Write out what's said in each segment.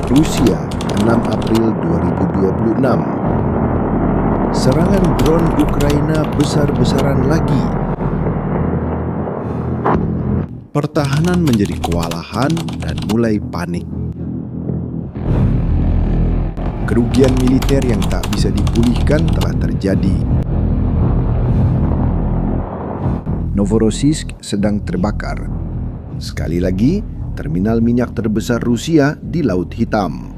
Rusia, 6 April 2026. Serangan drone Ukraina besar-besaran lagi. Pertahanan menjadi kewalahan dan mulai panik. Kerugian militer yang tak bisa dipulihkan telah terjadi. Novorossiysk sedang terbakar. Sekali lagi, terminal minyak terbesar Rusia di Laut Hitam.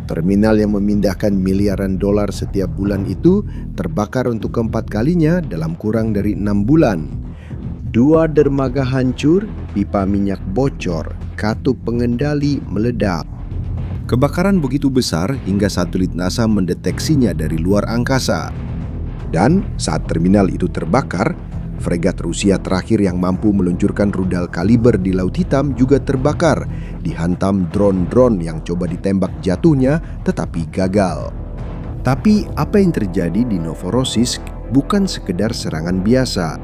Terminal yang memindahkan miliaran dolar setiap bulan itu terbakar untuk keempat kalinya dalam kurang dari 6 bulan. 2 dermaga hancur, pipa minyak bocor, katup pengendali meledak. Kebakaran begitu besar hingga satelit NASA mendeteksinya dari luar angkasa. Dan saat terminal itu terbakar, fregat Rusia terakhir yang mampu meluncurkan rudal kaliber di Laut Hitam juga terbakar, dihantam drone-drone yang coba ditembak jatuhnya tetapi gagal. Tapi apa yang terjadi di Novorossiysk bukan sekedar serangan biasa.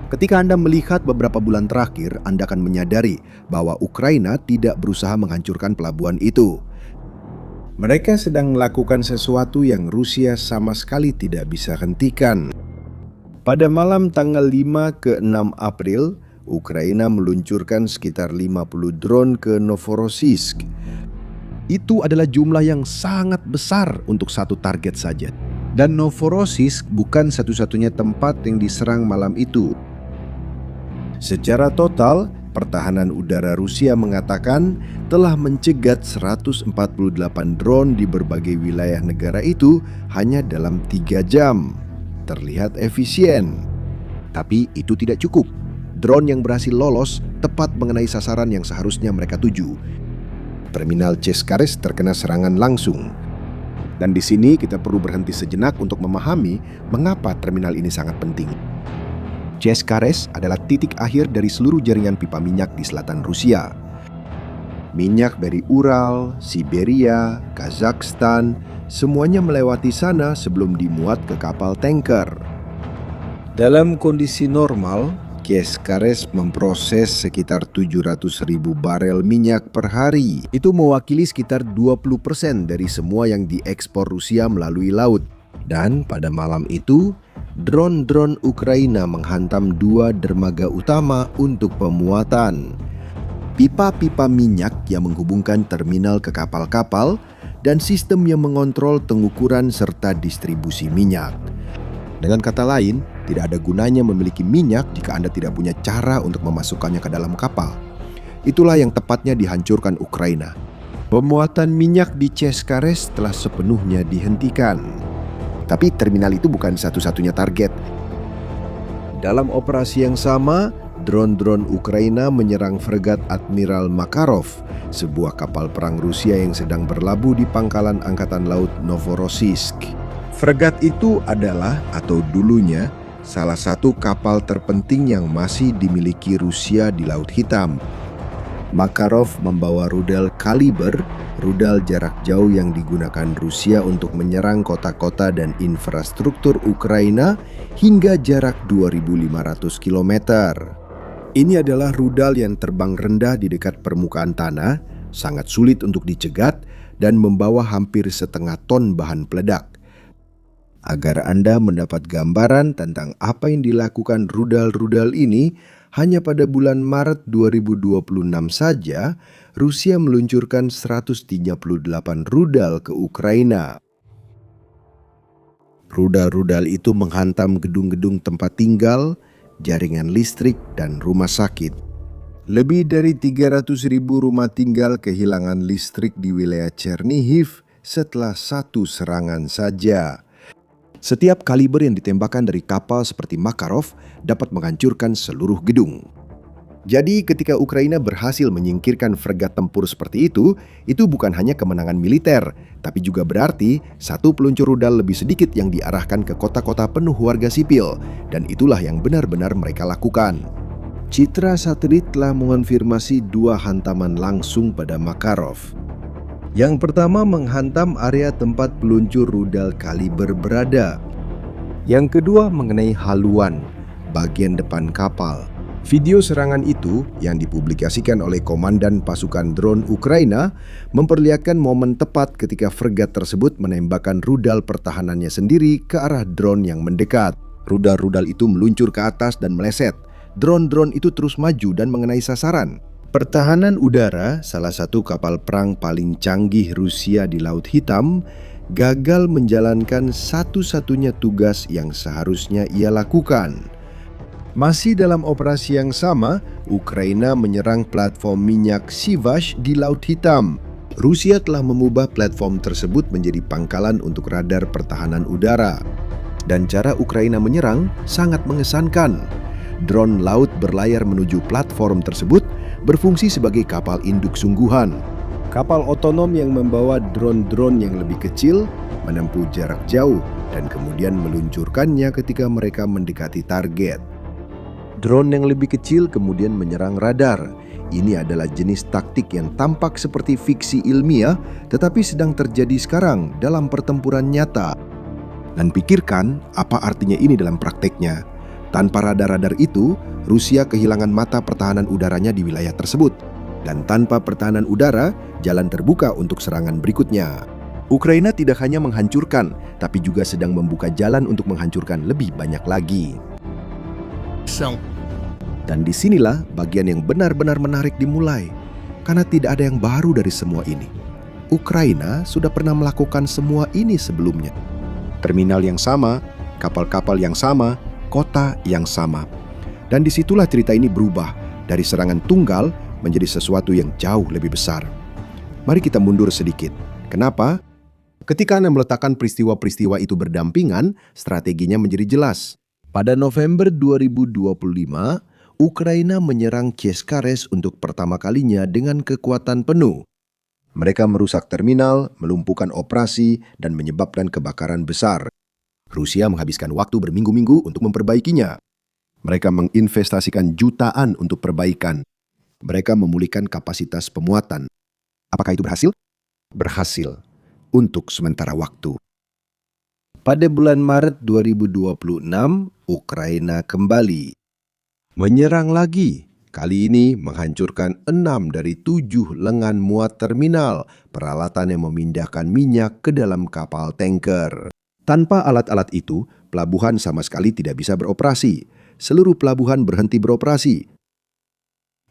Ketika Anda melihat beberapa bulan terakhir, Anda akan menyadari bahwa Ukraina tidak berusaha menghancurkan pelabuhan itu. Mereka sedang melakukan sesuatu yang Rusia sama sekali tidak bisa hentikan. Pada malam tanggal 5 ke 6 April, Ukraina meluncurkan sekitar 50 drone ke Novorossiysk. Itu adalah jumlah yang sangat besar untuk satu target saja. Dan Novorossiysk bukan satu-satunya tempat yang diserang malam itu. Secara total, pertahanan udara Rusia mengatakan telah mencegat 148 drone di berbagai wilayah negara itu hanya dalam 3 jam. Terlihat efisien. Tapi itu tidak cukup. Drone yang berhasil lolos tepat mengenai sasaran yang seharusnya mereka tuju. Terminal Chezkares terkena serangan langsung. Dan di sini kita perlu berhenti sejenak untuk memahami mengapa terminal ini sangat penting. Chezkares adalah titik akhir dari seluruh jaringan pipa minyak di selatan Rusia. Minyak dari Ural, Siberia, Kazakhstan, semuanya melewati sana sebelum dimuat ke kapal tanker. Dalam kondisi normal, Chezkares memproses sekitar 700.000 barel minyak per hari. Itu mewakili sekitar 20% dari semua yang diekspor Rusia melalui laut. Dan pada malam itu, drone-drone Ukraina menghantam 2 dermaga utama untuk pemuatan. Pipa-pipa minyak yang menghubungkan terminal ke kapal-kapal dan sistem yang mengontrol pengukuran serta distribusi minyak. Dengan kata lain, tidak ada gunanya memiliki minyak jika Anda tidak punya cara untuk memasukkannya ke dalam kapal. Itulah yang tepatnya dihancurkan Ukraina. Pemuatan minyak di Chezkares telah sepenuhnya dihentikan. Tapi terminal itu bukan satu-satunya target. Dalam operasi yang sama, drone-drone Ukraina menyerang fregat Admiral Makarov, sebuah kapal perang Rusia yang sedang berlabuh di pangkalan Angkatan Laut Novorossiysk. Fregat itu adalah, atau dulunya, salah satu kapal terpenting yang masih dimiliki Rusia di Laut Hitam. Makarov membawa rudal kaliber, rudal jarak jauh yang digunakan Rusia untuk menyerang kota-kota dan infrastruktur Ukraina hingga jarak 2.500 km. Ini adalah rudal yang terbang rendah di dekat permukaan tanah, sangat sulit untuk dicegat, dan membawa hampir setengah ton bahan peledak. Agar Anda mendapat gambaran tentang apa yang dilakukan rudal-rudal ini, hanya pada bulan Maret 2026 saja, Rusia meluncurkan 138 rudal ke Ukraina. Rudal-rudal itu menghantam gedung-gedung tempat tinggal, jaringan listrik, dan rumah sakit. Lebih dari 300.000 rumah tinggal kehilangan listrik di wilayah Chernihiv setelah satu serangan saja. Setiap kaliber yang ditembakkan dari kapal seperti Makarov dapat menghancurkan seluruh gedung. Jadi ketika Ukraina berhasil menyingkirkan fregat tempur seperti itu bukan hanya kemenangan militer, tapi juga berarti satu peluncur rudal lebih sedikit yang diarahkan ke kota-kota penuh warga sipil, dan itulah yang benar-benar mereka lakukan. Citra satelit telah mengonfirmasi 2 hantaman langsung pada Makarov. Yang pertama menghantam area tempat peluncur rudal kaliber berada. Yang kedua mengenai haluan, bagian depan kapal. Video serangan itu yang dipublikasikan oleh Komandan Pasukan Drone Ukraina memperlihatkan momen tepat ketika fregat tersebut menembakkan rudal pertahanannya sendiri ke arah drone yang mendekat. Rudal-rudal itu meluncur ke atas dan meleset. Drone-drone itu terus maju dan mengenai sasaran. Pertahanan udara, salah satu kapal perang paling canggih Rusia di Laut Hitam, gagal menjalankan satu-satunya tugas yang seharusnya ia lakukan. Masih dalam operasi yang sama, Ukraina menyerang platform minyak Sivash di Laut Hitam. Rusia telah mengubah platform tersebut menjadi pangkalan untuk radar pertahanan udara. Dan cara Ukraina menyerang sangat mengesankan. Drone laut berlayar menuju platform tersebut berfungsi sebagai kapal induk sungguhan. Kapal otonom yang membawa drone-drone yang lebih kecil menempuh jarak jauh dan kemudian meluncurkannya ketika mereka mendekati target. Drone yang lebih kecil kemudian menyerang radar. Ini adalah jenis taktik yang tampak seperti fiksi ilmiah, tetapi sedang terjadi sekarang dalam pertempuran nyata. Dan pikirkan apa artinya ini dalam prakteknya. Tanpa radar-radar itu, Rusia kehilangan mata pertahanan udaranya di wilayah tersebut. Dan tanpa pertahanan udara, jalan terbuka untuk serangan berikutnya. Ukraina tidak hanya menghancurkan, tapi juga sedang membuka jalan untuk menghancurkan lebih banyak lagi. Dan disinilah bagian yang benar-benar menarik dimulai, karena tidak ada yang baru dari semua ini. Ukraina sudah pernah melakukan semua ini sebelumnya. Terminal yang sama, kapal-kapal yang sama, kota yang sama. Dan disitulah cerita ini berubah dari serangan tunggal menjadi sesuatu yang jauh lebih besar. Mari kita mundur sedikit. Kenapa? Ketika Anda meletakkan peristiwa-peristiwa itu berdampingan, strateginya menjadi jelas. Pada November 2025, Ukraina menyerang Cheskhares untuk pertama kalinya dengan kekuatan penuh. Mereka merusak terminal, melumpuhkan operasi, dan menyebabkan kebakaran besar. Rusia menghabiskan waktu berminggu-minggu untuk memperbaikinya. Mereka menginvestasikan jutaan untuk perbaikan. Mereka memulihkan kapasitas pemuatan. Apakah itu berhasil? Berhasil. Untuk sementara waktu. Pada bulan Maret 2026, Ukraina kembali menyerang lagi. Kali ini menghancurkan 6 dari 7 lengan muat terminal, peralatan yang memindahkan minyak ke dalam kapal tanker. Tanpa alat-alat itu, pelabuhan sama sekali tidak bisa beroperasi. Seluruh pelabuhan berhenti beroperasi.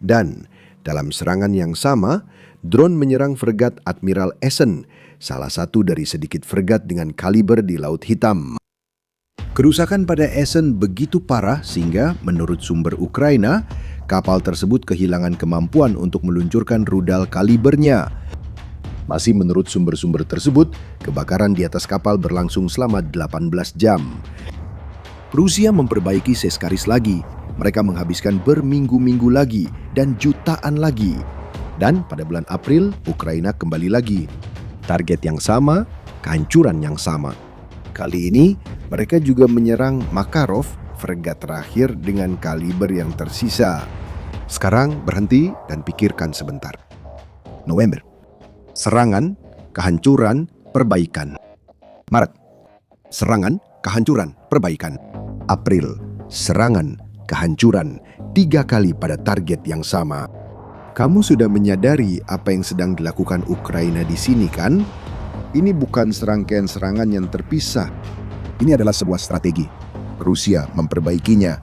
Dan dalam serangan yang sama, drone menyerang fregat Admiral Essen, salah satu dari sedikit fregat dengan kaliber di Laut Hitam. Kerusakan pada Essen begitu parah sehingga, menurut sumber Ukraina, kapal tersebut kehilangan kemampuan untuk meluncurkan rudal kalibernya. Masih menurut sumber-sumber tersebut, kebakaran di atas kapal berlangsung selama 18 jam. Rusia memperbaiki Cheskhares lagi. Mereka menghabiskan berminggu-minggu lagi dan jutaan lagi. Dan pada bulan April, Ukraina kembali lagi. Target yang sama, kehancuran yang sama. Kali ini, mereka juga menyerang Makarov, fregat terakhir dengan kaliber yang tersisa. Sekarang berhenti dan pikirkan sebentar. November. Serangan, kehancuran, perbaikan. Maret. Serangan, kehancuran, perbaikan. April. Serangan, kehancuran, 3 kali pada target yang sama. Kamu sudah menyadari apa yang sedang dilakukan Ukraina di sini, kan? Ini bukan serangkaian serangan yang terpisah. Ini adalah sebuah strategi. Rusia memperbaikinya.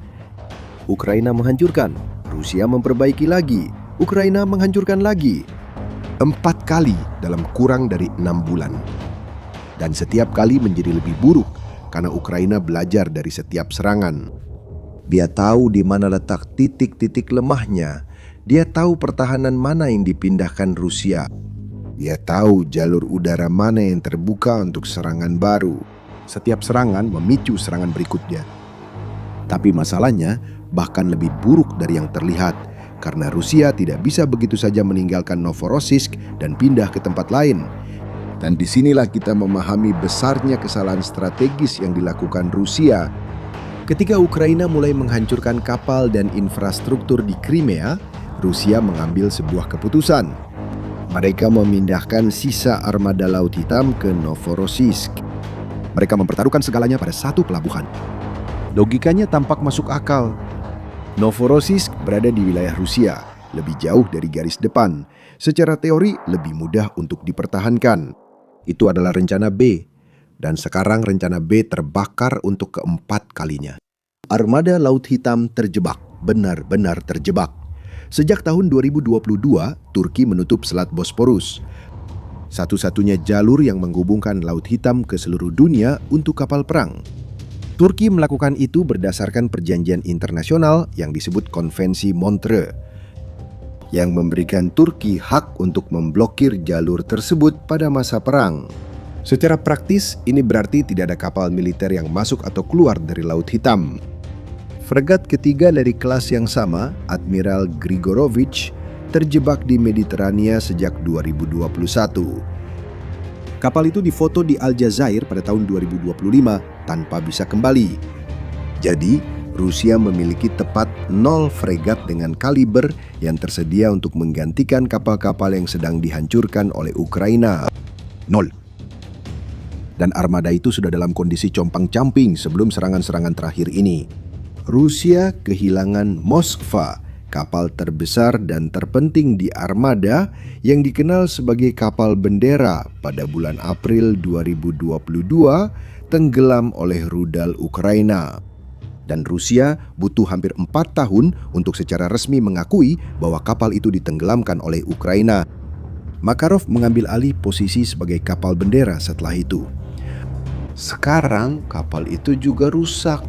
Ukraina menghancurkan. Rusia memperbaiki lagi. Ukraina menghancurkan lagi. 4 kali dalam kurang dari 6 bulan. Dan setiap kali menjadi lebih buruk karena Ukraina belajar dari setiap serangan. Dia tahu di mana letak titik-titik lemahnya. Dia tahu pertahanan mana yang dipindahkan Rusia. Dia tahu jalur udara mana yang terbuka untuk serangan baru. Setiap serangan memicu serangan berikutnya. Tapi masalahnya bahkan lebih buruk dari yang terlihat, karena Rusia tidak bisa begitu saja meninggalkan Novorossiysk dan pindah ke tempat lain. Dan disinilah kita memahami besarnya kesalahan strategis yang dilakukan Rusia. Ketika Ukraina mulai menghancurkan kapal dan infrastruktur di Crimea, Rusia mengambil sebuah keputusan. Mereka memindahkan sisa armada Laut Hitam ke Novorossiysk. Mereka mempertaruhkan segalanya pada satu pelabuhan. Logikanya tampak masuk akal. Novorossiysk berada di wilayah Rusia, lebih jauh dari garis depan. Secara teori lebih mudah untuk dipertahankan. Itu adalah rencana B. Dan sekarang rencana B terbakar untuk keempat kalinya. Armada Laut Hitam terjebak, benar-benar terjebak. Sejak tahun 2022, Turki menutup Selat Bosporus, satu-satunya jalur yang menghubungkan Laut Hitam ke seluruh dunia untuk kapal perang. Turki melakukan itu berdasarkan perjanjian internasional yang disebut Konvensi Montreux, yang memberikan Turki hak untuk memblokir jalur tersebut pada masa perang. Secara praktis, ini berarti tidak ada kapal militer yang masuk atau keluar dari Laut Hitam. Fregat ketiga dari kelas yang sama, Admiral Grigorovich, terjebak di Mediterania sejak 2021. Kapal itu difoto di Aljazair pada tahun 2025 tanpa bisa kembali. Jadi, Rusia memiliki tepat 0 fregat dengan kaliber yang tersedia untuk menggantikan kapal-kapal yang sedang dihancurkan oleh Ukraina. 0. Dan armada itu sudah dalam kondisi compang-camping sebelum serangan-serangan terakhir ini. Rusia kehilangan Moskva, kapal terbesar dan terpenting di armada yang dikenal sebagai kapal bendera, pada bulan April 2022 tenggelam oleh rudal Ukraina. Dan Rusia butuh hampir 4 tahun untuk secara resmi mengakui bahwa kapal itu ditenggelamkan oleh Ukraina. Makarov mengambil alih posisi sebagai kapal bendera setelah itu. Sekarang kapal itu juga rusak.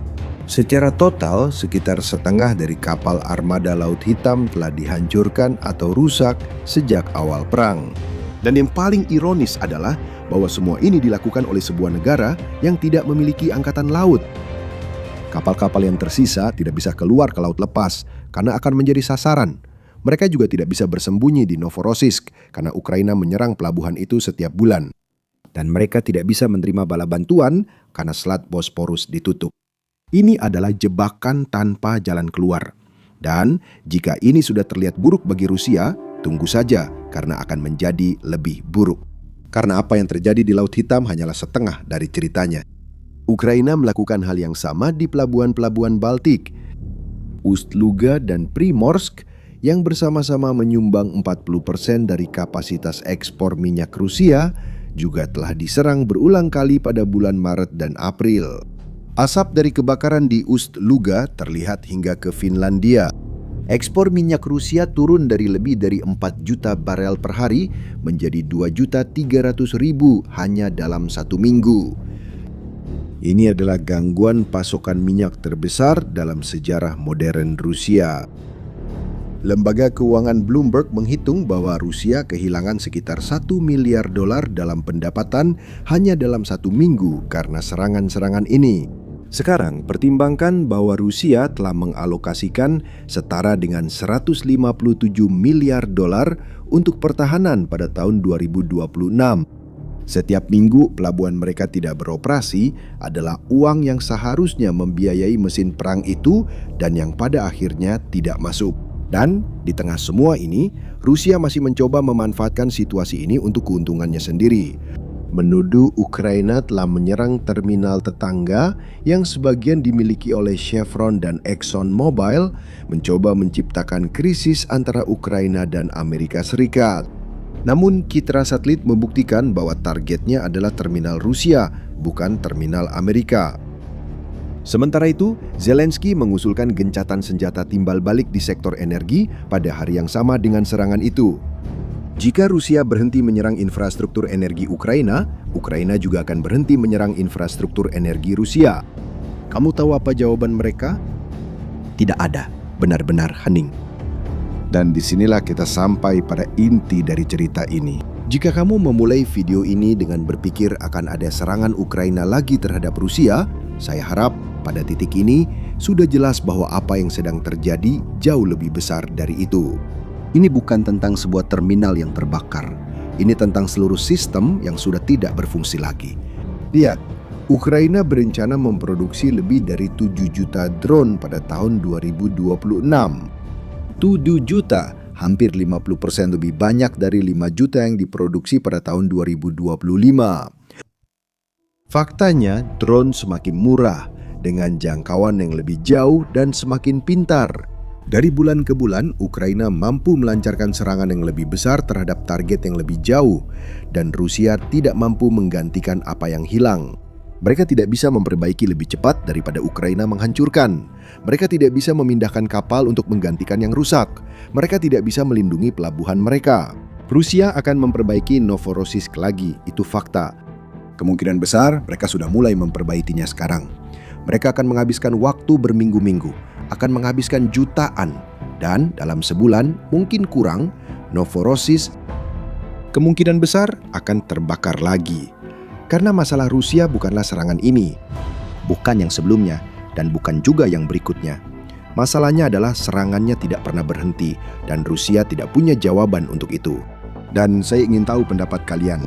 Secara total, sekitar setengah dari kapal armada Laut Hitam telah dihancurkan atau rusak sejak awal perang. Dan yang paling ironis adalah bahwa semua ini dilakukan oleh sebuah negara yang tidak memiliki angkatan laut. Kapal-kapal yang tersisa tidak bisa keluar ke laut lepas karena akan menjadi sasaran. Mereka juga tidak bisa bersembunyi di Novorossiysk karena Ukraina menyerang pelabuhan itu setiap bulan. Dan mereka tidak bisa menerima bala bantuan karena Selat Bosporus ditutup. Ini adalah jebakan tanpa jalan keluar. Dan jika ini sudah terlihat buruk bagi Rusia, tunggu saja karena akan menjadi lebih buruk. Karena apa yang terjadi di Laut Hitam hanyalah setengah dari ceritanya. Ukraina melakukan hal yang sama di pelabuhan-pelabuhan Baltik. Ust-Luga dan Primorsk yang bersama-sama menyumbang 40% dari kapasitas ekspor minyak Rusia juga telah diserang berulang kali pada bulan Maret dan April. Asap dari kebakaran di Ust-Luga terlihat hingga ke Finlandia. Ekspor minyak Rusia turun dari lebih dari 4 juta barel per hari menjadi 2.300.000 hanya dalam 1 minggu. Ini adalah gangguan pasokan minyak terbesar dalam sejarah modern Rusia. Lembaga keuangan Bloomberg menghitung bahwa Rusia kehilangan sekitar $1 miliar dalam pendapatan hanya dalam 1 minggu karena serangan-serangan ini. Sekarang, pertimbangkan bahwa Rusia telah mengalokasikan setara dengan $157 miliar untuk pertahanan pada tahun 2026. Setiap minggu pelabuhan mereka tidak beroperasi adalah uang yang seharusnya membiayai mesin perang itu dan yang pada akhirnya tidak masuk. Dan di tengah semua ini, Rusia masih mencoba memanfaatkan situasi ini untuk keuntungannya sendiri. Menuduh Ukraina telah menyerang terminal tetangga yang sebagian dimiliki oleh Chevron dan Exxon Mobil, mencoba menciptakan krisis antara Ukraina dan Amerika Serikat. Namun Kitra satelit membuktikan bahwa targetnya adalah terminal Rusia, bukan terminal Amerika. Sementara itu, Zelensky mengusulkan gencatan senjata timbal balik di sektor energi pada hari yang sama dengan serangan itu. Jika Rusia berhenti menyerang infrastruktur energi Ukraina, Ukraina juga akan berhenti menyerang infrastruktur energi Rusia. Kamu tahu apa jawaban mereka? Tidak ada, benar-benar hening. Dan disinilah kita sampai pada inti dari cerita ini. Jika kamu memulai video ini dengan berpikir akan ada serangan Ukraina lagi terhadap Rusia, saya harap pada titik ini sudah jelas bahwa apa yang sedang terjadi jauh lebih besar dari itu. Ini bukan tentang sebuah terminal yang terbakar. Ini tentang seluruh sistem yang sudah tidak berfungsi lagi. Lihat, Ukraina berencana memproduksi lebih dari 7 juta drone pada tahun 2026. 7 juta, hampir 50% lebih banyak dari 5 juta yang diproduksi pada tahun 2025. Faktanya, drone semakin murah, dengan jangkauan yang lebih jauh dan semakin pintar. Dari bulan ke bulan, Ukraina mampu melancarkan serangan yang lebih besar terhadap target yang lebih jauh, dan Rusia tidak mampu menggantikan apa yang hilang. Mereka tidak bisa memperbaiki lebih cepat daripada Ukraina menghancurkan. Mereka tidak bisa memindahkan kapal untuk menggantikan yang rusak. Mereka tidak bisa melindungi pelabuhan mereka. Rusia akan memperbaiki Novorossiysk lagi, itu fakta. Kemungkinan besar mereka sudah mulai memperbaikinya sekarang. Mereka akan menghabiskan waktu berminggu-minggu, akan menghabiskan jutaan, dan dalam sebulan, mungkin kurang, Novorossiysk kemungkinan besar akan terbakar lagi. Karena masalah Rusia bukanlah serangan ini, bukan yang sebelumnya, dan bukan juga yang berikutnya. Masalahnya adalah serangannya tidak pernah berhenti, dan Rusia tidak punya jawaban untuk itu. Dan saya ingin tahu pendapat kalian.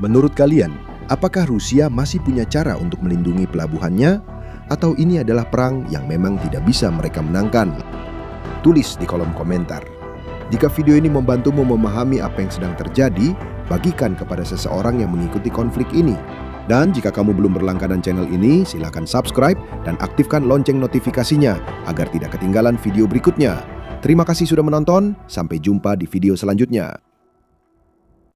Menurut kalian, apakah Rusia masih punya cara untuk melindungi pelabuhannya? Atau ini adalah perang yang memang tidak bisa mereka menangkan? Tulis di kolom komentar. Jika video ini membantumu memahami apa yang sedang terjadi, bagikan kepada seseorang yang mengikuti konflik ini. Dan jika kamu belum berlangganan channel ini, silakan subscribe dan aktifkan lonceng notifikasinya agar tidak ketinggalan video berikutnya. Terima kasih sudah menonton, sampai jumpa di video selanjutnya.